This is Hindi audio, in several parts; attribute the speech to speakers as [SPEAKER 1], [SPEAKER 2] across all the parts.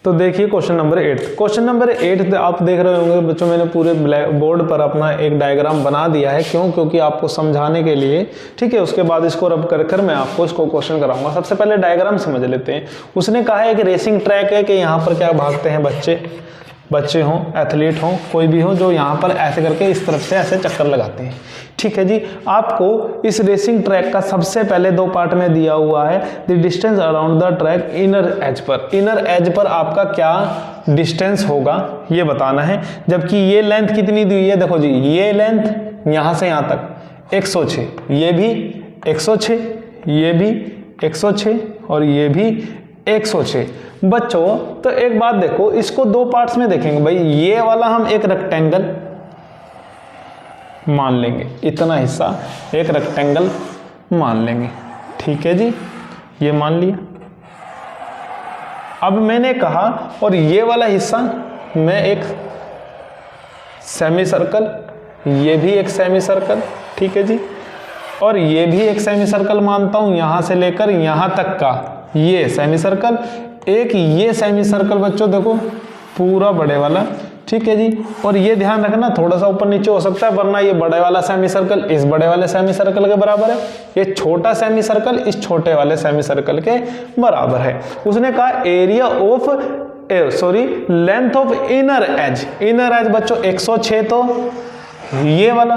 [SPEAKER 1] तो देखिए क्वेश्चन नंबर 8। क्वेश्चन नंबर 8 आप देख रहे होंगे बच्चों, मैंने पूरे ब्लैक बोर्ड पर अपना एक डायग्राम बना दिया है। क्यों? क्योंकि आपको समझाने के लिए, ठीक है। उसके बाद इसको रब कर कर मैं आपको इसको क्वेश्चन कराऊंगा। सबसे पहले डायग्राम समझ लेते हैं। उसने कहा है कि रेसिंग ट्रैक है, कि यहाँ पर क्या भागते हैं बच्चे हों, एथलीट हों, कोई भी हो, जो यहाँ पर ऐसे करके इस तरफ से ऐसे चक्कर लगाते हैं, ठीक है जी। आपको इस रेसिंग ट्रैक का सबसे पहले 2 पार्ट में दिया हुआ है, the distance around the track inner edge पर। इनर एज पर आपका क्या डिस्टेंस होगा ये बताना है। जबकि ये लेंथ कितनी दी हुई है, देखो जी, ये लेंथ यहाँ से यहाँ तक 106, ये भी 106, ये भी 106 और ये भी 106। बच्चों तो एक बात देखो, इसको 2 पार्ट्स में देखेंगे भाई। ये वाला हम एक रेक्टेंगल मान लेंगे, इतना हिस्सा एक रेक्टेंगल मान लेंगे, ठीक है जी, ये मान लिया। अब मैंने कहा और ये वाला हिस्सा मैं एक सेमी सर्कल, ये भी एक सेमी सर्कल, ठीक है जी, और ये भी एक सेमी सर्कल मानता हूं, यहां से लेकर यहां तक का ये सेमी सर्कल, एक ये सेमी सर्कल बच्चों देखो पूरा बड़े वाला, ठीक है जी। और ये ध्यान रखना थोड़ा सा ऊपर नीचे हो सकता है, वरना ये बड़े वाला सेमी सर्कल इस बड़े वाले सेमी सर्कल के बराबर है, ये छोटा सेमी सर्कल इस छोटे वाले सेमी सर्कल के बराबर है। उसने कहा area of length of inner as. Inner as बच्चों 106, तो ये वाला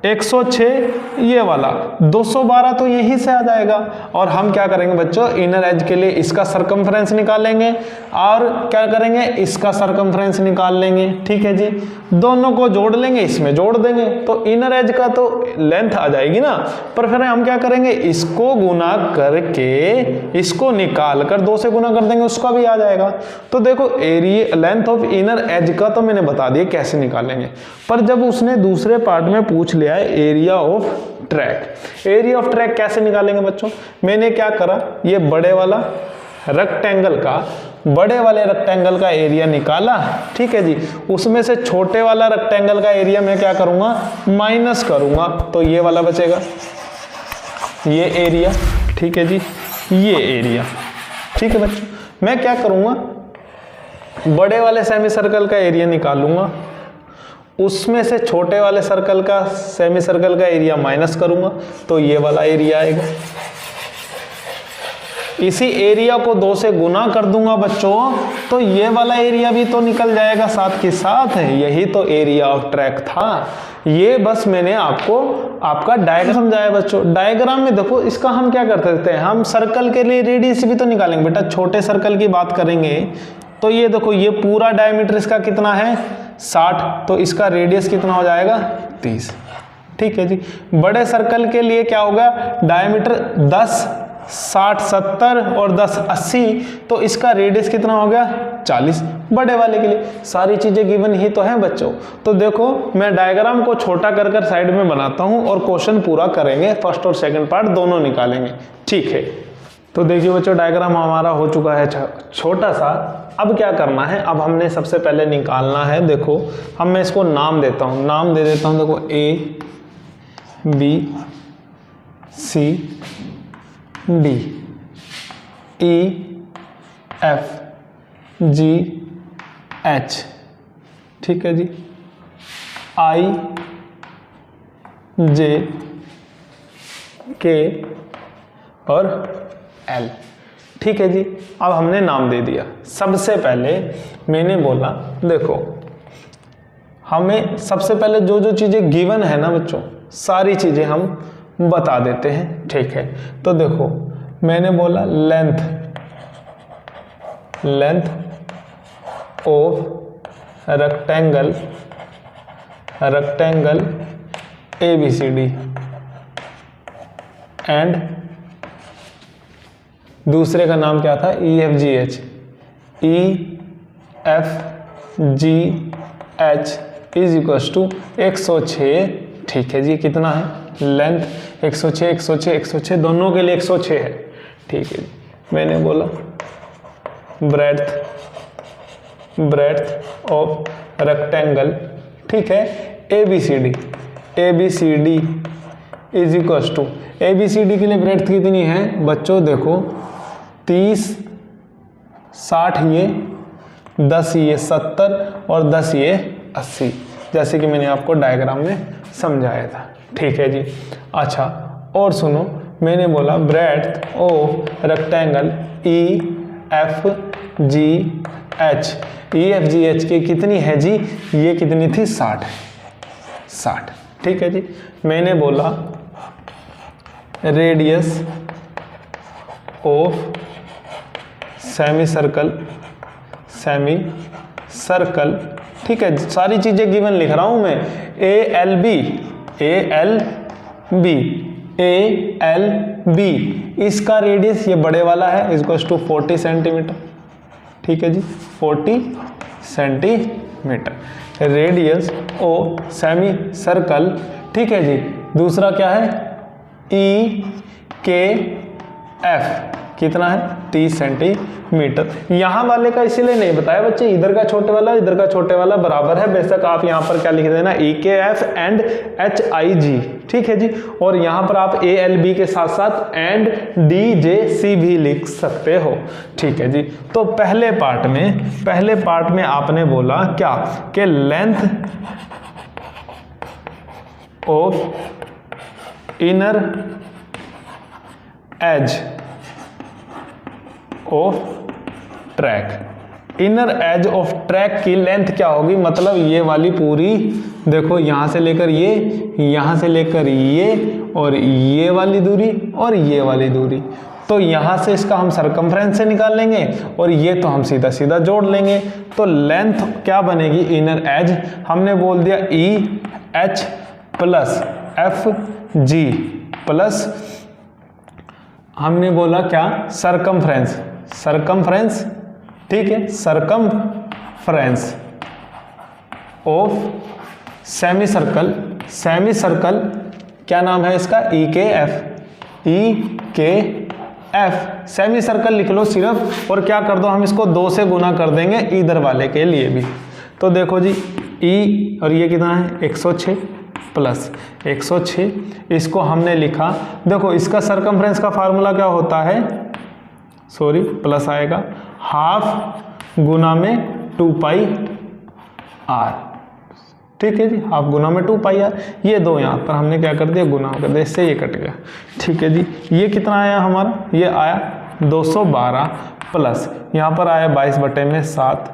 [SPEAKER 1] 106, ये वाला 212, तो यहीं से आ जाएगा। और हम क्या करेंगे बच्चों, इनर एज के लिए इसका सरकमफ्रेंस निकालेंगे और क्या करेंगे, इसका सरकमफ्रेंस निकाल लेंगे, ठीक है जी। दोनों को जोड़ लेंगे, इसमें जोड़ देंगे, तो इनर एज का तो लेंथ आ जाएगी ना। पर फिर हम क्या करेंगे, इसको गुना करके इसको निकाल कर 2 से गुना कर देंगे, उसका भी आ जाएगा। तो देखो area length of inner as का तो मैंने बता दिया कैसे निकालेंगे। पर जब उसने दूसरे पार्ट में पूछ लिया है area of track, area of track कैसे निकालेंगे बच्चों, मैंने क्या करा, ये बड़े वाला रेक्टेंगल का, बड़े वाले रेक्टेंगल का एरिया निकाला, ठीक है जी। उसमें से छोटे वाला रेक्टेंगल का एरिया मैं क्या करूंगा, माइनस करूंगा, तो ये वाला बचेगा, ये एरिया, ठीक है जी, ये एरिया, ठीक है बच्चों। मैं क्या करूंगा, बड़े वाले सेमी सर्कल का एरिया निकालूंगा, उसमें से छोटे वाले सर्कल का सेमी सर्कल का एरिया माइनस करूंगा, तो ये वाला एरिया आएगा। इसी एरिया को 2 से गुना कर दूंगा बच्चों, तो ये वाला एरिया भी तो निकल जाएगा साथ के साथ। यही तो एरिया ऑफ ट्रैक था। ये बस मैंने आपको आपका डायग्राम समझाया बच्चों। डायग्राम में देखो इसका हम क्या कर सकते हैं, हम सर्कल के लिए रेडियस भी तो निकालेंगे बेटा। छोटे सर्कल की बात करेंगे तो ये देखो, ये पूरा डायमीटर इसका कितना है 60, तो इसका रेडियस कितना हो जाएगा 30, ठीक है जी। बड़े सर्कल के लिए क्या होगा, डायमीटर 10, 60, 70 और 10, 80, तो इसका रेडियस कितना हो गया 40। बड़े वाले के लिए सारी चीजें गिवन ही तो हैं बच्चों। तो देखो मैं डायग्राम को छोटा कर कर साइड में बनाता हूं और क्वेश्चन पूरा करेंगे, फर्स्ट और सेकंड पार्ट दोनों निकालेंगे, ठीक है। तो देखिए बच्चों डायग्राम हमारा हो चुका है छोटा सा। अब क्या करना है, अब हमने सबसे पहले निकालना है, देखो हम मैं इसको नाम देता हूँ, नाम दे देता हूँ, देखो A B C D E F G H, ठीक है जी, I J K और L, ठीक है जी। अब हमने नाम दे दिया। सबसे पहले मैंने बोला देखो, हमें सबसे पहले जो जो चीजें गिवन है ना बच्चों, सारी चीजें हम बता देते हैं, ठीक है। तो देखो मैंने बोला length of rectangle ABCD and दूसरे का नाम क्या था EFGH, EFGH is equals to 106, ठीक है जी। कितना है लेंथ 106, 106, 106, दोनों के लिए 106 है, ठीक है जी। मैंने बोला ब्रेड्थ ऑफ रेक्टेंगल, ठीक है, ABCD is equals to, ABCD के लिए ब्रेड्थ कितनी है बच्चों, देखो 30, 60 ये 10 ये 70 और 10 ये 80, जैसे कि मैंने आपको डायग्राम में समझाया था। ठीक है जी। अच्छा और सुनो, मैंने बोला breadth of rectangle EFGH, EFGH की कितनी है जी, ये कितनी थी 60। ठीक है जी। मैंने बोला रेडियस ऑफ सेमी सर्कल, ठीक है, सारी चीजें गिवन लिख रहा हूं मैं। ALB इसका रेडियस ये बड़े वाला है, इक्वल्स टू 40 सेंटीमीटर। ठीक है जी, 40 centimetre radius of semi circle. ठीक है जी। दूसरा क्या है, EKF कितना है, 30 सेंटीमीटर। यहाँ वाले का इसीलिए नहीं बताया बच्चे, इधर का छोटे वाला इधर का छोटे वाला बराबर है, बेशक आप यहाँ पर क्या लिख देना, EKF एंड HIG। ठीक है जी। और यहाँ पर आप ALB के साथ साथ एंड DJC भी लिख सकते हो। ठीक है जी। तो पहले पार्ट में आपने बोला क्या, कि length of inner as of track, inner as of track की लेंथ क्या होगी, मतलब ये वाली पूरी, देखो यहां से लेकर ये, यहां से लेकर ये, और ये वाली दूरी और ये वाली दूरी। तो यहां से इसका हम सरकमफ्रेंस से निकाल लेंगे और ये तो हम सीधा सीधा जोड़ लेंगे। तो लेंथ क्या बनेगी, इनर एज हमने बोल दिया EH प्लस FG प्लस हमने बोला क्या, सरकमफ्रेंस। ठीक है, सरकमफ्रेंस ऑफ सेमी सर्कल क्या नाम है इसका, EKF सेमी सर्कल लिख लो सिर्फ, और क्या कर दो, हम इसको 2 से गुना कर देंगे इधर वाले के लिए भी। तो देखो जी E और ये कितना है, 106 प्लस 106, इसको हमने लिखा, देखो इसका सरकमफ्रेंस का फार्मूला क्या होता है, सॉरी प्लस आएगा, हाफ गुना में 2 पाई r। ठीक है जी, हाफ गुना में 2 पाई r। ये दो यहाँ पर हमने क्या कर दिया, गुना कर दिया, इससे ये कट गया। ठीक है जी। ये कितना आया हमारा, ये आया 212 प्लस यहाँ पर आया 22/7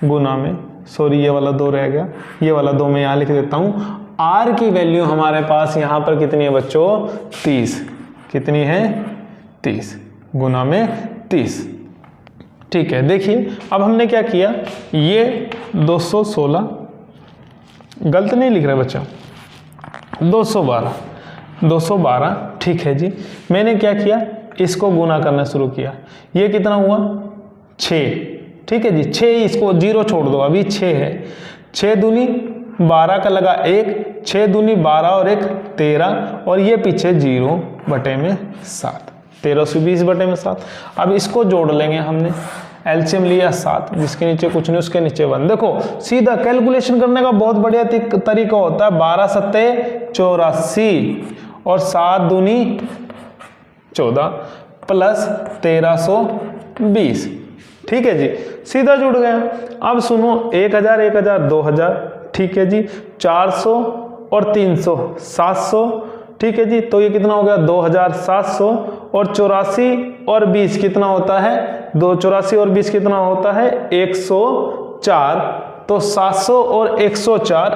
[SPEAKER 1] गुना में, सॉरी ये वाला 2 रह गया, ये वाला 2 मैं यहाँ लिख देता हूँ। r की वैल्यू हमारे पास यहाँ पर कितनी है बच्चों, 30। कितनी है, 30 गुना में 30। ठीक है। देखिए अब हमने क्या किया, ये 216 गलत नहीं लिख रहे बच्चा, 212। ठीक है जी। मैंने क्या किया, इसको गुना करना शुरू किया, ये कितना हुआ 6। ठीक है जी, 6, इसको 0 छोड़ दो, अभी 6 है, 6 दूनी 12 का लगा 1, 6 दूनी 12 और 1 13, और ये पीछे 0/7, 1320/7। अब इसको जोड़ लेंगे, हमने एलसीएम लिया 7, जिसके नीचे कुछ नहीं उसके नीचे 1। देखो सीधा कैलकुलेशन करने का बहुत बढ़िया तरीका होता है, 12 सत्ते 84 और 7 दूनी 14 प्लस 1320। ठीक है जी, सीधा जुड़ गया। अब सुनो 1000 1000 2000, ठीक है जी, 400 और 300 700। ठीक है जी, तो ये कितना हो गया 2700, और 84 और 20 कितना होता है, 84 और 20 कितना होता है 104। तो 700 और 104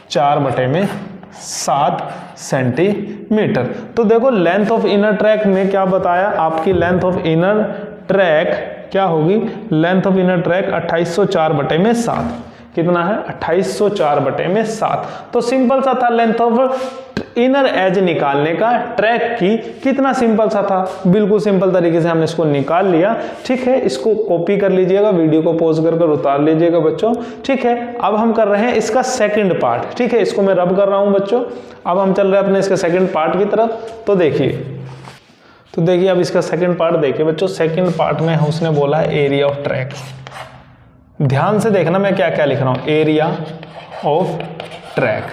[SPEAKER 1] 2804/7 सेंटीमीटर। तो देखो लेंथ ऑफ इनर ट्रैक में क्या बताया, आपकी लेंथ ऑफ इनर ट्रैक क्या होगी, लेंथ ऑफ इनर ट्रैक 2804/7 कितना है, 2804/7। तो सिंपल सा था लेंथ ऑफ इनर एज निकालने का ट्रैक की, कितना सिंपल सा था, बिल्कुल सिंपल तरीके से हमने इसको निकाल लिया। ठीक है, इसको कॉपी कर लीजिएगा, वीडियो को पॉज कर उतार लीजिएगा बच्चों। ठीक है, अब हम कर रहे हैं इसका सेकंड पार्ट। ठीक है, इसको मैं रब कर रहा हूं बच्चों। अब हम चल रहे हैं अपने इसके सेकंड पार्ट की तरफ। तो देखिए अब इसका सेकंड पार्ट देखिए बच्चों। सेकंड पार्ट में उसने बोला है एरिया ऑफ ट्रैक। ध्यान से देखना मैं क्या क्या लिख रहा हूं, एरिया ऑफ ट्रैक।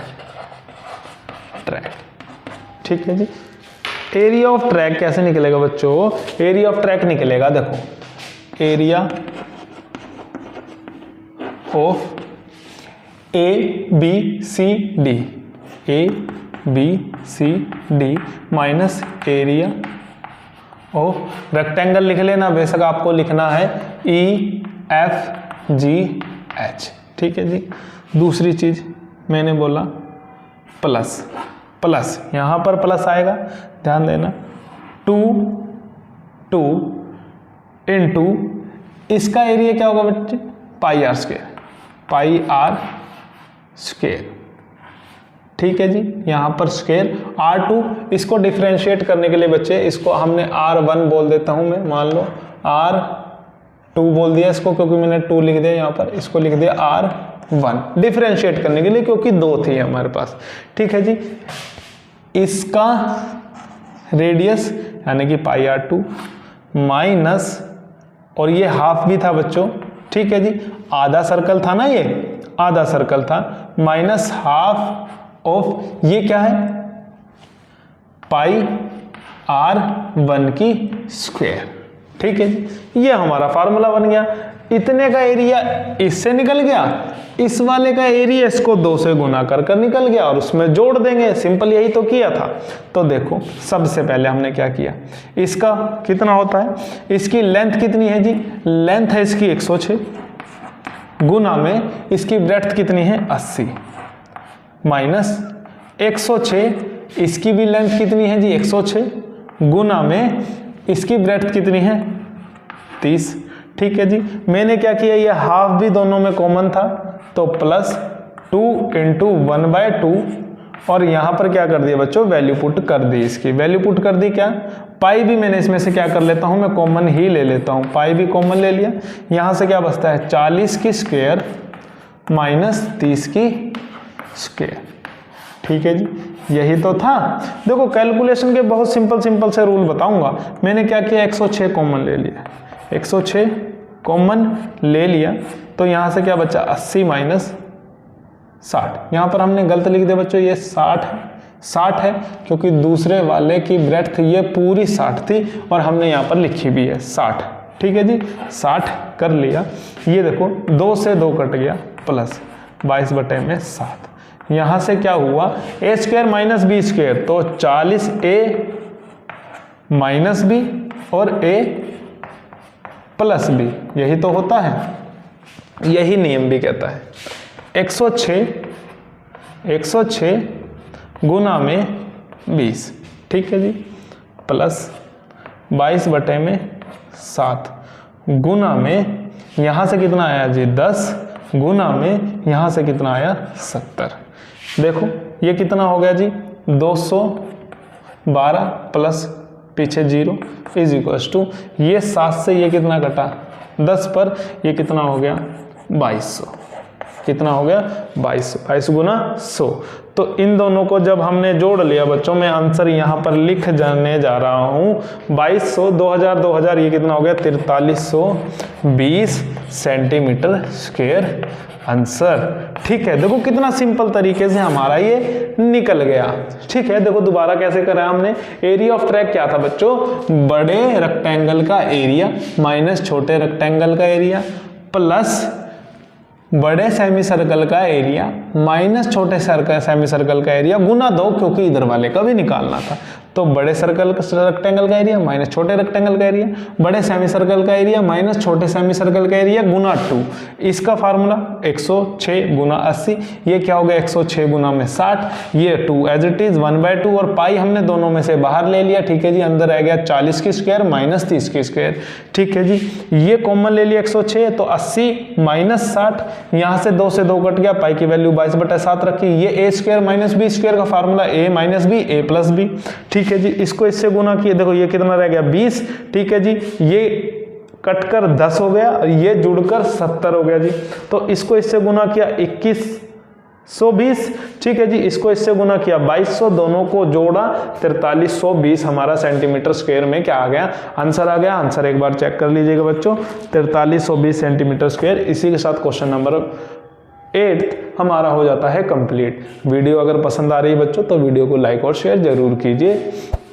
[SPEAKER 1] ठीक है जी, एरिया ऑफ ट्रैक कैसे निकलेगा बच्चों, एरिया ऑफ ट्रैक निकलेगा, देखो area of ABCD minus area of rectangle लिख लेना, बेशक आपको लिखना है EFGH। ठीक है जी। दूसरी चीज मैंने बोला प्लस, प्लस यहां पर प्लस आएगा, ध्यान देना, 2 इंटू इसका एरिया क्या होगा बच्चे, पाई आर स्क्वायर। ठीक है जी। यहां पर स्क्वायर R2, इसको डिफरेंशिएट करने के लिए बच्चे इसको हमने R1 बोल देता हूं मैं, मान लो R2 बोल दिया इसको क्योंकि मैंने 2 लिख दिया यहां पर, इसको लिख दिया R1 डिफरेंशिएट करने के लिए क्योंकि 2 थी हमारे पास। ठीक है जी। इसका रेडियस यानी कि पाई R2 माइनस, और ये हाफ भी था बच्चों। ठीक है जी। आधा सर्कल था ना, ये आधा सर्कल था, माइनस हाफ ऑफ ये क्या है, पाई R1 की स्क्वायर। ठीक है जी। ये हमारा फार्मूला बन गया। इतने का एरिया इससे निकल गया, इस वाले का एरिया इसको 2 से गुना कर निकल गया और उसमें जोड़ देंगे। सिंपल यही तो किया था। तो देखो सबसे पहले हमने क्या किया, इसका कितना होता है, इसकी लेंथ कितनी है जी, लेंथ है इसकी 106 गुना में इसकी ब्रेड्थ कितनी है 80 माइनस 106, इसकी भी लेंथ कितनी है जी 106 गुना में इसकी ब्रेड्थ कितनी है 30। ठीक है जी। मैंने क्या किया, ये हाफ भी दोनों में कॉमन था तो प्लस 2 इंटू 1/2 और यहां पर क्या कर दिया बच्चों, वैल्यू पुट कर दी, इसकी वैल्यू पुट कर दी। क्या पाई भी मैंने इसमें से क्या कर लेता हूं, मैं कॉमन ही ले लेता हूं, पाई भी कॉमन ले लिया। यहां से क्या बचता है 40 की स्क्वायर माइनस 30 की स्क्वायर। ठीक है जी। यही तो था। देखो कैलकुलेशन के बहुत सिंपल से रूल बताऊंगा। मैंने क्या किया 106 कॉमन ले लिया, 106 कॉमन ले लिया तो यहां से क्या बचा 80 माइनस 60। यहां पर हमने गलत लिख दिया बच्चों, ये 60 है क्योंकि दूसरे वाले की ब्रेड्थ ये पूरी 60 थी और हमने यहां पर लिखी भी है 60। ठीक है जी। 60 कर लिया। ये देखो 2 से 2 कट गया प्लस 22/7। यहां से क्या हुआ a square minus B square, तो 40a माइनस बी और a प्लस बी, यही तो होता है, यही नियम भी कहता है। 106 गुना में 20। ठीक है जी। प्लस 22/7 गुना में यहां से कितना आया जी 10 गुना में यहां से कितना आया 70। देखो ये कितना हो गया जी 212 प्लस पीछे 0 इज इक्वल्स टू, ये 7 से ये कितना कटा 10 पर, ये कितना हो गया 2200। कितना हो गया 2200, 22 गुना 100। तो इन दोनों को जब हमने जोड़ लिया बच्चों, मैं आंसर यहाँ पर लिख जाने जा रहा हूँ 2200 2000 ये कितना हो गया 4320 सेंटीमीटर स्क्वायर आंसर। ठीक है। देखो कितना सिंपल तरीके से हमारा ये निकल गया। ठीक है। देखो दोबारा कैसे करा हमने, एरिया ऑफ ट्रैक क्या था बच्चों, बड़े रेक्टेंगल का एरिया माइनस छोटे रेक्टेंगल का एरिया प्लस बड़े सेमी सर्कल का एरिया माइनस छोटे सेमी सर्कल का एरिया गुना 2, क्योंकि इधर वाले का भी निकालना था। तो बड़े सर्कल रेक्टेंगल का एरिया माइनस छोटे रेक्टेंगल का एरिया, बड़े सेमी सर्कल का एरिया माइनस छोटे सेमी सर्कल का एरिया गुना 2। इसका फार्मूला 106 गुना 80, ये क्या हो गया 106 गुना में 60, ये 2 एज इट इज 1/2 और पाई हमने दोनों में से बाहर ले लिया। ठीक है जी। अंदर रह गया 40 की स्क्वायर माइनस 30 की स्क्वायर। ठीक है जी। ये कॉमन ले लिया 106, तो 80 माइनस 60, यहां से 2 से 2 कट गया, पाई की वैल्यू 22/7 रखी। ये a square minus B square का formula a minus B a plus B. ठीक है जी। इसको इससे गुना किए, देखो ये कितना रह गया 20। ठीक है जी। ये कटकर 10 हो गया और ये जुड़कर 70 हो गया जी। तो इसको इससे गुना किया 2120। ठीक है जी। इसको इससे गुना किया 2200, दोनों को जोड़ा 4320 हमारा सेंटीमीटर स्क्वायर में क्या आ गया आंसर आ गया। आंसर एक बार चेक कर लीजिएगा बच्चों 4320 सेंटीमीटर स्क्वायर। इसी के साथ क्वेश्चन नंबर 8 हमारा हो जाता है कंप्लीट। वीडियो अगर पसंद आ रही है बच्चों तो वीडियो को लाइक और शेयर जरूर कीजिए।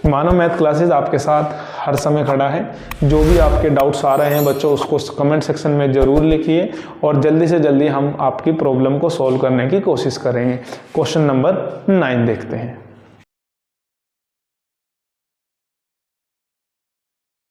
[SPEAKER 1] मानो मैथ क्लासेस आपके साथ हर समय खड़ा है। जो भी आपके डाउट्स आ रहे हैं बच्चों, उसको कमेंट सेक्शन में ज़रूर लिखिए और जल्दी से जल्दी हम आपकी प्रॉब्लम को सॉल्व करने की कोशिश करेंगे। क्वेश्चन नंबर 9 देखते हैं।